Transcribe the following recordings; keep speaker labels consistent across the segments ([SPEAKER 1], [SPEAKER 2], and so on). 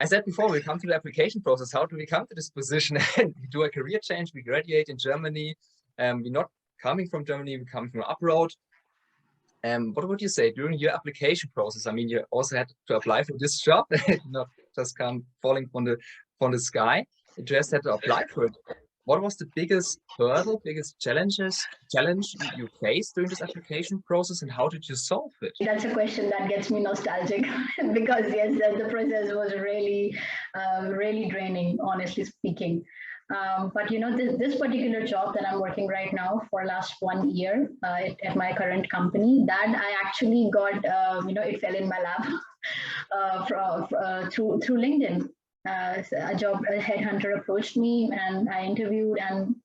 [SPEAKER 1] I said before, we come to the application process. How do we come to this position? We do a career change. We graduate in Germany. We're not coming from Germany. We're coming from abroad. What would you say during your application process? I mean, you also had to apply for this job, not just come falling from the sky. You just had to apply for it. What was the biggest hurdle, biggest challenge you faced during this application process, and how did you solve it?
[SPEAKER 2] That's a question that gets me nostalgic because yes, the process was really, really draining, honestly speaking. But you know, this particular job that I'm working right now for last 1 year at my current company, that I actually got, you know, it fell in my lap through LinkedIn. A headhunter approached me and I interviewed, and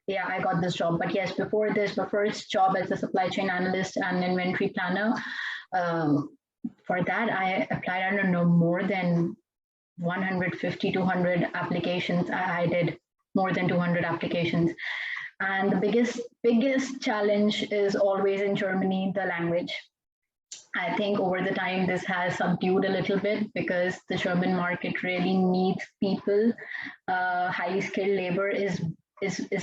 [SPEAKER 2] yeah, I got this job. But yes, before this, my first job as a supply chain analyst and inventory planner, for that I applied, I don't know, more than 150, 200 applications. I did more than 200 applications. And the biggest challenge is always in Germany, the language. I think over the time, this has subdued a little bit because the German market really needs people. Highly skilled labor is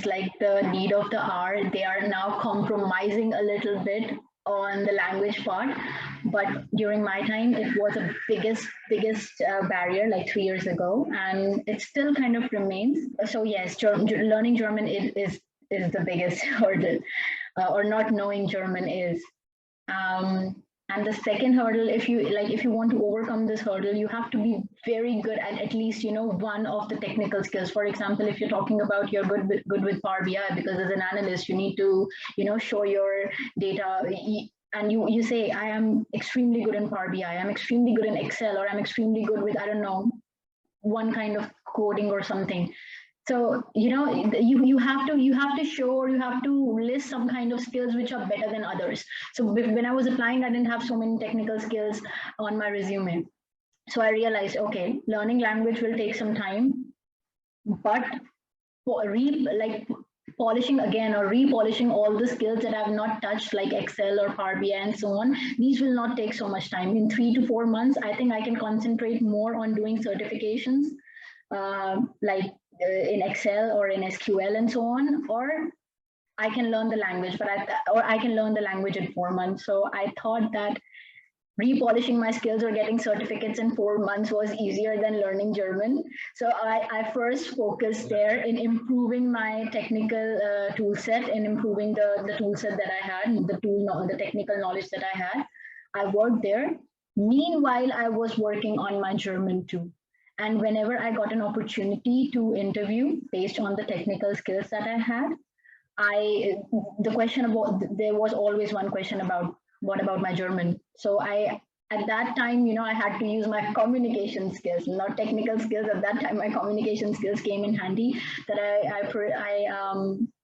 [SPEAKER 2] like the need of the hour. They are now compromising a little bit on the language part, but during my time, it was a biggest barrier like 3 years ago, and it still kind of remains. So yes, learning German is the biggest hurdle, or not knowing German is. And the second hurdle, if you want to overcome this hurdle, you have to be very good at least, you know, one of the technical skills. For example, if you're talking about you're good with Power BI, because as an analyst, you need to, you know, show your data, and you say, I am extremely good in Power BI, I'm extremely good in Excel, or I'm extremely good with, I don't know, one kind of coding or something. So, you know, you have to show, or you have to list some kind of skills which are better than others. So when I was applying, I didn't have so many technical skills on my resume. So I realized, okay, learning language will take some time, but polishing again or repolishing all the skills that I've not touched, like Excel or Power BI and so on, these will not take so much time. In 3 to 4 months, I think I can concentrate more on doing certifications, in Excel or in SQL and so on, or I can learn the language, or I can learn the language in 4 months. So I thought that repolishing my skills or getting certificates in 4 months was easier than learning German. So I first focused there in improving my technical tool set, and improving the tool set that I had, the technical knowledge that I had. I worked there. Meanwhile, I was working on my German too. And whenever I got an opportunity to interview based on the technical skills that I had, there was always one question about, what about my German? So at that time, you know, I had to use my communication skills, not technical skills. At that time, my communication skills came in handy, that I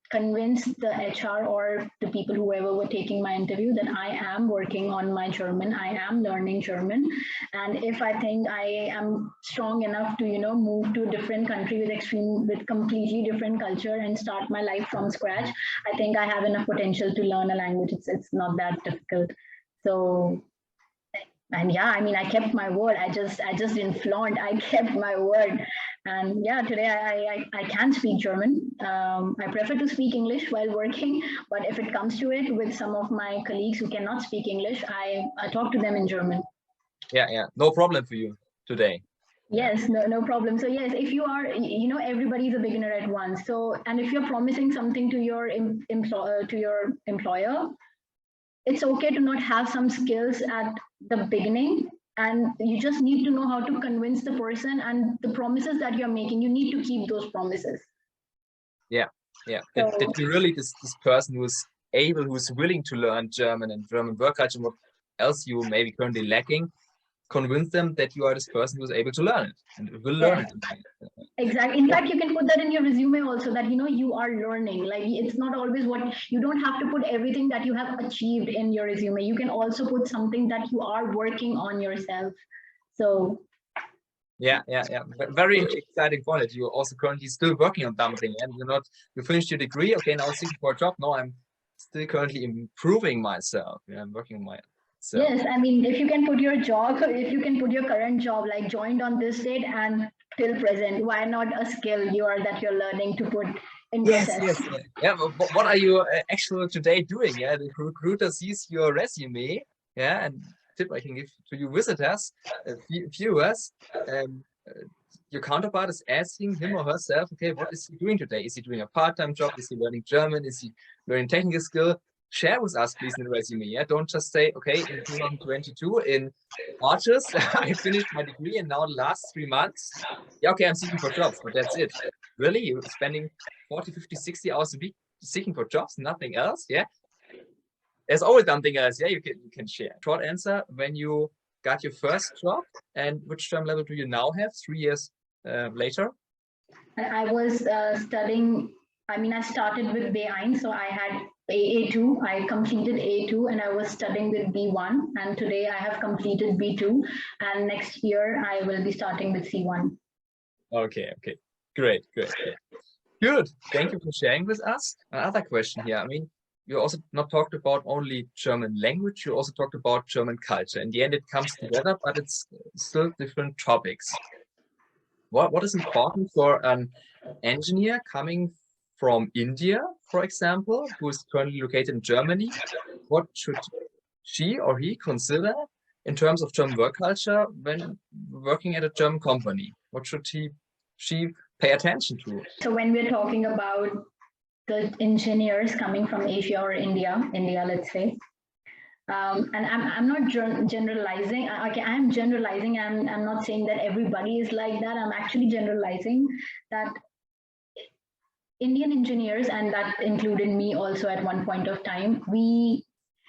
[SPEAKER 2] convinced the HR or the people, whoever were taking my interview, that I am working on my German, I am learning German. And if I think I am strong enough to, you know, move to a different country with completely different culture and start my life from scratch, I think I have enough potential to learn a language. It's not that difficult. So, and yeah, I mean, I kept my word. I just didn't flaunt. I kept my word. And yeah, today I can speak German. I prefer to speak English while working, but if it comes to it, with some of my colleagues who cannot speak English, I talk to them in German.
[SPEAKER 1] Yeah, no problem for you today.
[SPEAKER 2] Yes, no problem. So yes, if you are, you know, everybody's a beginner at once. So, and if you're promising something to your employer, it's okay to not have some skills at the beginning, and you just need to know how to convince the person, and the promises that you're making, you need to keep those promises.
[SPEAKER 1] Yeah. So, that you really, this person who's willing to learn German and German work culture, what else you may be currently lacking, convince them that you are this person who's able to learn it and will learn it.
[SPEAKER 2] Exactly. In fact, you can put that in your resume also, that, you know, you are learning. Like, it's not always you don't have to put everything that you have achieved in your resume. You can also put something that you are working on yourself. So
[SPEAKER 1] yeah, very exciting point that you're also currently still working on something, and you finished your degree, okay, now seeking for a job. No, I'm still currently improving myself. I'm working on my So
[SPEAKER 2] yes, I mean, if you can put your job, if you can put your current job, like joined on this date and till present, why not a skill that you're learning to put in
[SPEAKER 1] yes,
[SPEAKER 2] process?
[SPEAKER 1] yes, yeah. But what are you actually today doing? Yeah, the recruiter sees your resume. Yeah, and tip I can give to you visitors, viewers. Um, your counterpart is asking him or herself, okay, what is he doing today? Is he doing a part-time job? Is he learning German? Is he learning technical skill? Share with us, please, in the resume. Yeah, don't just say, okay, in 2022 in August, I finished my degree, and now the last 3 months, yeah, okay, I'm seeking for jobs, but that's it. Really, you're spending 40, 50, 60 hours a week seeking for jobs, nothing else. Yeah, there's always something else. Yeah, you can share. Short answer: when you got your first job, and which term level do you now have? 3 years later.
[SPEAKER 2] I was studying. I mean, I started with B1, so I had A2. I completed A2, and I was studying with B1. And today I have completed B2, and next year I will be starting with C1.
[SPEAKER 1] Okay, okay, great. Good. Thank you for sharing with us. Another question here. I mean, you also not talked about only German language, you also talked about German culture. In the end, it comes together, but it's still different topics. What is important for an engineer coming from India, for example, who is currently located in Germany? What should she or he consider in terms of German work culture when working at a German company? What should she pay attention to?
[SPEAKER 2] So when we're talking about the engineers coming from Asia or India, let's say, and I'm not generalizing. Okay, I'm generalizing. I'm not saying that everybody is like that. I'm actually generalizing that Indian engineers, and that included me also at one point of time,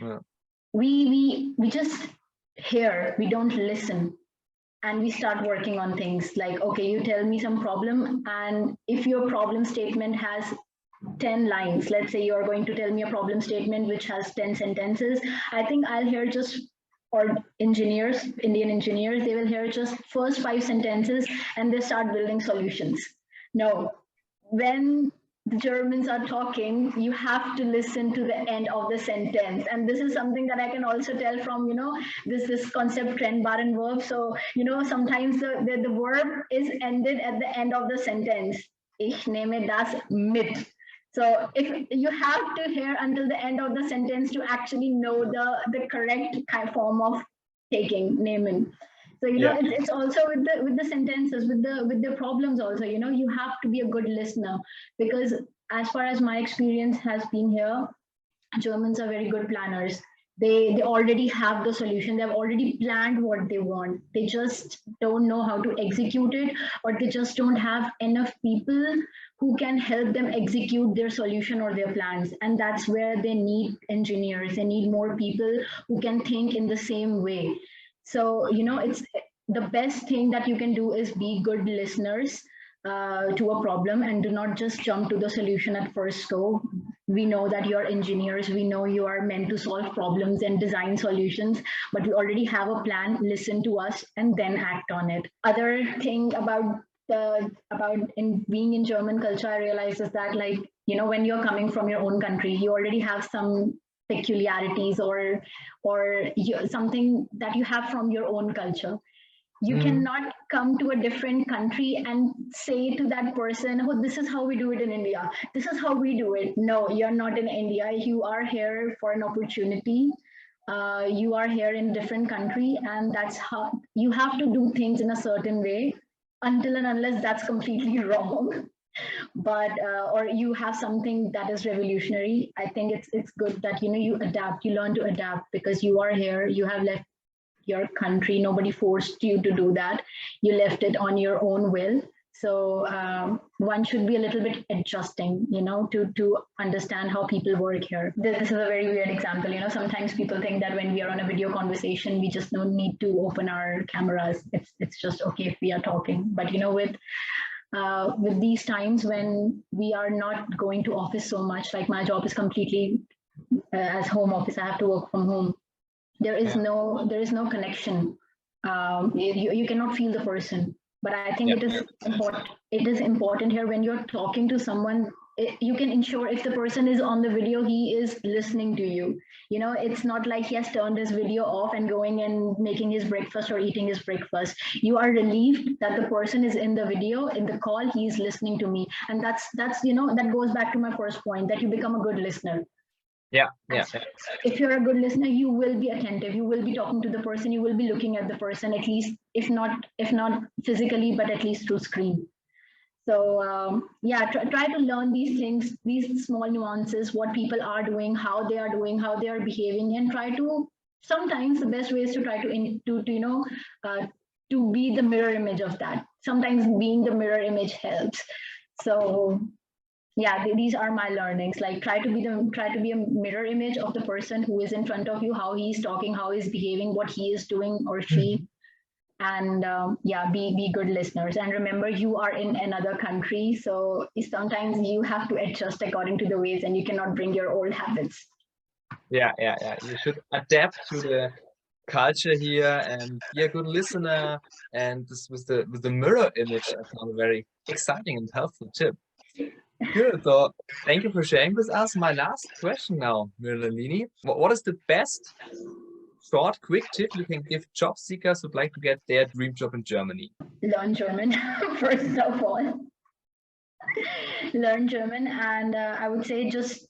[SPEAKER 1] Yeah.
[SPEAKER 2] we just hear, we don't listen, and we start working on things like, okay, you tell me some problem, and if your problem statement has 10 lines, let's say you're going to tell me a problem statement which has 10 sentences, I think I'll hear just, or engineers, Indian engineers, they will hear just first 5 sentences and they start building solutions. No, when the Germans are talking, you have to listen to the end of the sentence. And this is something that I can also tell from, this concept trend bar and verb. So, sometimes the verb is ended at the end of the sentence. Ich nehme das mit. So if you have to hear until the end of the sentence to actually know the correct form of taking, naming. So it's also with the sentences, with the problems also. You have to be a good listener, because as far as my experience has been here, Germans are very good planners. They already have the solution. They've already planned what they want. They just don't know how to execute it, or they just don't have enough people who can help them execute their solution or their plans. And that's where they need engineers. They need more people who can think in the same way. So, it's the best thing that you can do is be good listeners to a problem, and do not just jump to the solution at first go. We know that you're engineers, we know you are meant to solve problems and design solutions, but we already have a plan. Listen to us and then act on it. Other thing about in being in German culture, I realize is that, like, when you're coming from your own country, you already have some peculiarities or something that you have from your own culture. You cannot come to a different country and say to that person, oh, this is how we do it in India, this is how we do it. No, you're not in India. You are here for an opportunity. You are here in a different country, and that's how you have to do things in a certain way, until and unless that's completely wrong. But or you have something that is revolutionary. I think it's good that you adapt, you learn to adapt, because you are here, you have left your country, nobody forced you to do that, you left it on your own will. So one should be a little bit adjusting, to understand how people work here. This is a very weird example. Sometimes people think that when we are on a video conversation, we just don't need to open our cameras. It's just okay if we are talking. But with these times when we are not going to office so much, like my job is completely as home office, I have to work from home. There is no connection. You cannot feel the person. But I think it is important here when you're talking to someone you can ensure if the person is on the video, he is listening to you. You know, it's not like he has turned his video off and going and making his breakfast or eating his breakfast. You are relieved that the person is in the video, in the call, he is listening to me. And that's, you know, that goes back to my first point, that you become a good listener.
[SPEAKER 1] Yeah.
[SPEAKER 2] If you're a good listener, you will be attentive. You will be talking to the person. You will be looking at the person, at least, if not physically, but at least through screen. So yeah, try to learn these things, these small nuances, what people are doing, how they are behaving, and try to. Sometimes the best way is to try to you know, to be the mirror image of that. Sometimes being the mirror image helps. So yeah, these are my learnings. Like try to be a mirror image of the person who is in front of you, how he's talking, how he's behaving, what he is doing or she. And yeah, be good listeners. And remember, you are in another country, so sometimes you have to adjust according to the ways, and you cannot bring your old habits.
[SPEAKER 1] Yeah. You should adapt to the culture here and be a good listener. And this was the mirror image. I found a very exciting and helpful tip. Good. So thank you for sharing with us. My last question now, Mrinalini. What is the best short, quick tip you can give job seekers who'd like to get their dream job in Germany?
[SPEAKER 2] Learn German, first of all. Learn German, and I would say just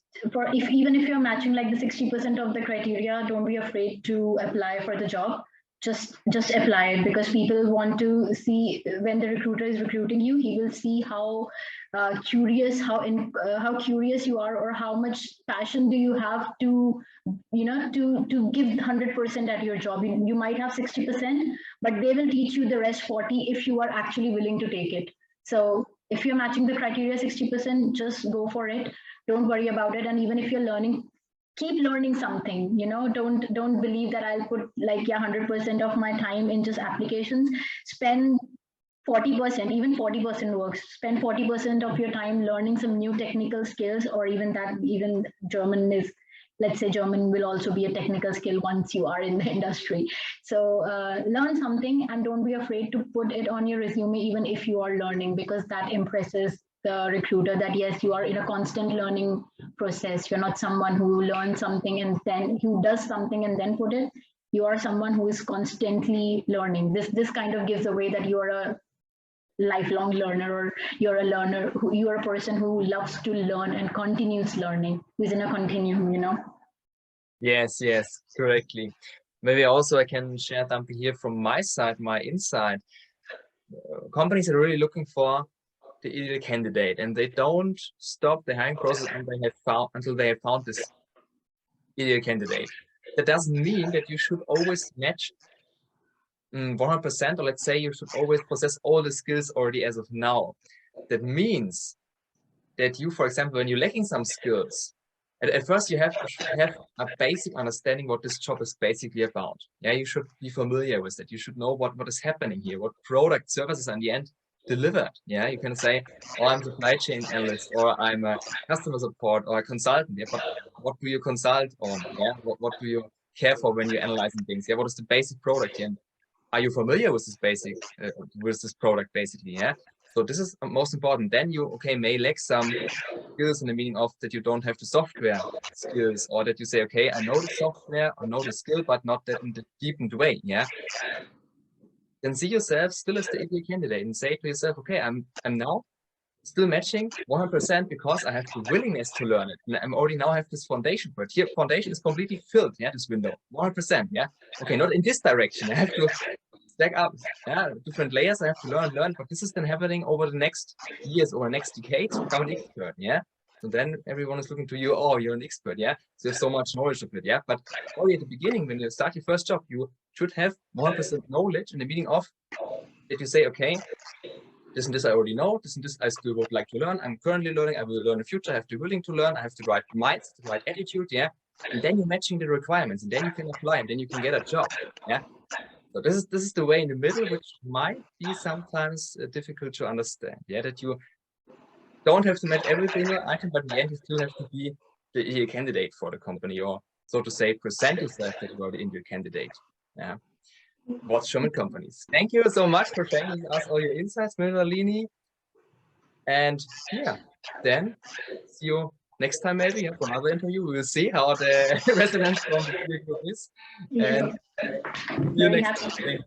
[SPEAKER 2] even if you're matching like the 60% of the criteria, don't be afraid to apply for the job. Just apply it, because people want to see, when the recruiter is recruiting you, he will see how curious, how curious you are, or how much passion do you have to, you know, to give 100% at your job. You might have 60%, but they will teach you the rest 40 if you are actually willing to take it. So if you're matching the criteria 60%, just go for it. Don't worry about it. And even if you're learning, keep learning something. You know, don't believe that I'll put like 100% of my time in just applications. Spend 40%, even 40% works. Spend 40% of your time learning some new technical skills, or even German is, let's say German will also be a technical skill once you are in the industry. So learn something, and don't be afraid to put it on your resume, even if you are learning, because that impresses the recruiter that yes, you are in a constant learning process. You're not someone who learns something and then who does something and then put it. You are someone who is constantly learning. This kind of gives away that you are a lifelong learner, or you're a learner, you are a person who loves to learn and continues learning, who's in a continuum, you know.
[SPEAKER 1] Yes, correctly. Maybe also I can share something here from my side, my insight. Companies are really looking for the ideal candidate, and they don't stop the hiring process until they have found this ideal candidate. That doesn't mean that you should always match 100%, or let's say you should always possess all the skills already as of now. That means that you, for example, when you're lacking some skills, at first you have to have a basic understanding what this job is basically about. Yeah, you should be familiar with it. You should know what is happening here, what product services in the end delivered. Yeah, you can say, oh, I'm a supply chain analyst, or I'm a customer support, or a consultant. Yeah, but what do you consult on? Yeah, what do you care for when you're analyzing things? Yeah, what is the basic product here? And are you familiar with this product basically? Yeah, so this is most important. Then you may lack some skills in the meaning of that you don't have the software skills, or that you say, okay, I know the software, I know the skill, but not that in the deepened way. Yeah, then see yourself still as the ideal candidate and say to yourself, okay, I'm now still matching 100% because I have the willingness to learn it. And I'm already now have this foundation for it. Here, foundation is completely filled. Yeah, this window 100%. Yeah, okay, not in this direction. I have to stack up, yeah, different layers. I have to learn, but this is then happening over the next years or next decades to become an expert. Yeah, so then everyone is looking to you. Oh, you're an expert. Yeah, so you have so much knowledge of it. Yeah, but already at the beginning, when you start your first job, you should have 100% knowledge in the meaning of that you say, okay, this and this I already know, this and this I still would like to learn. I'm currently learning, I will learn in the future, I have to be willing to learn, I have the right mindset, the right attitude, yeah. And then you're matching the requirements, and then you can apply, and then you can get a job. Yeah. So this is the way in the middle, which might be sometimes difficult to understand. Yeah, that you don't have to match every single item, but in the end you still have to be the ideal candidate for the company, or so to say, present yourself that you are the ideal candidate. Yeah. What's German companies? Thank you so much for sharing with us all your insights, Mrinalini. And yeah, then see you next time, maybe for another interview. We will see how the resonance from the peer group is. And see you next time.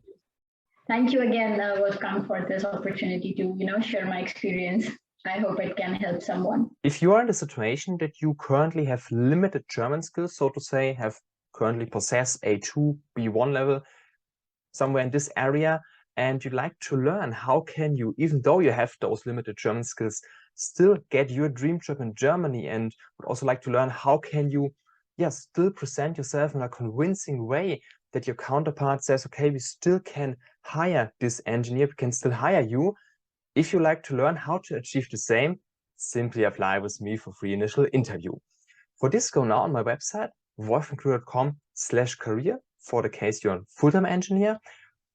[SPEAKER 2] Thank you again, Wolfgang, for this opportunity to share my experience. I hope it can help someone.
[SPEAKER 3] If you are in the situation that you currently have limited German skills, so to say, have currently possess A2, B1 level, somewhere in this area, and you'd like to learn how can you, even though you have those limited German skills, still get your dream job in Germany, and would also like to learn how can you still present yourself in a convincing way that your counterpart says, okay, we still can hire this engineer, we can still hire you. If you like to learn how to achieve the same, simply apply with me for free initial interview. For this, go now on my website, wolfgangkrüger.com/career, for the case you're a full-time engineer,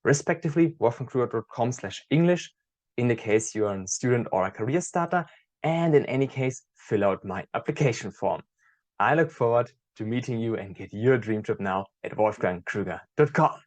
[SPEAKER 3] respectively wolfgangkrüger.com/English in the case you're a student or a career starter, and in any case, fill out my application form. I look forward to meeting you and get your dream job now at wolfgangkrüger.com.